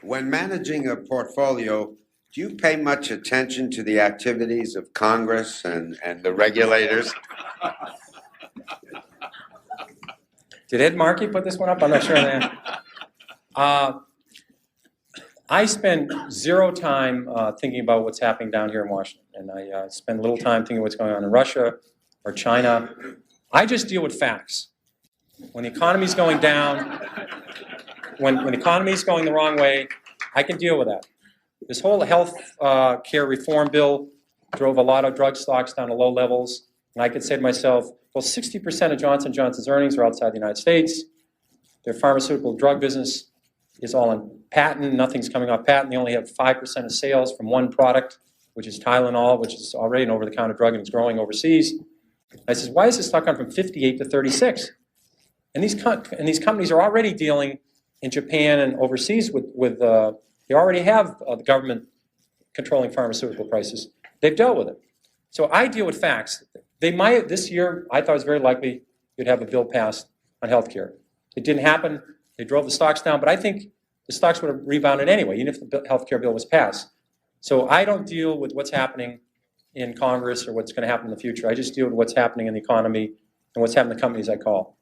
When managing a portfolio, do you pay much attention to the activities of Congress and the regulators? Did Ed Markey put this one up? I'm not sure. I spend zero time thinking about what's happening down here in Washington, and I spend little time thinking what's going on in Russia or China. I just deal with facts. When the economy's going down, when the economy's going the wrong way, I can deal with that. This whole health care reform bill drove a lot of drug stocks down to low levels, and I could say to myself, well, 60% of Johnson & Johnson's earnings are outside the United States. Their pharmaceutical drug business is all on patent. Nothing's coming off patent. They only have 5% of sales from one product, which is Tylenol, which is already an over-the-counter drug and it's growing overseas. I says, why is this stock gone from 58 to 36? And these companies are already dealing in Japan and overseas with they already have the government controlling pharmaceutical prices. They've dealt with it. So I deal with facts. They might, this year, I thought it was very likely you'd have a bill passed on health care. It didn't happen. They drove the stocks down, but I think the stocks would have rebounded anyway, even if the health care bill was passed. So I don't deal with what's happening in Congress or what's going to happen in the future. I just deal with what's happening in the economy and what's happening in the companies I call.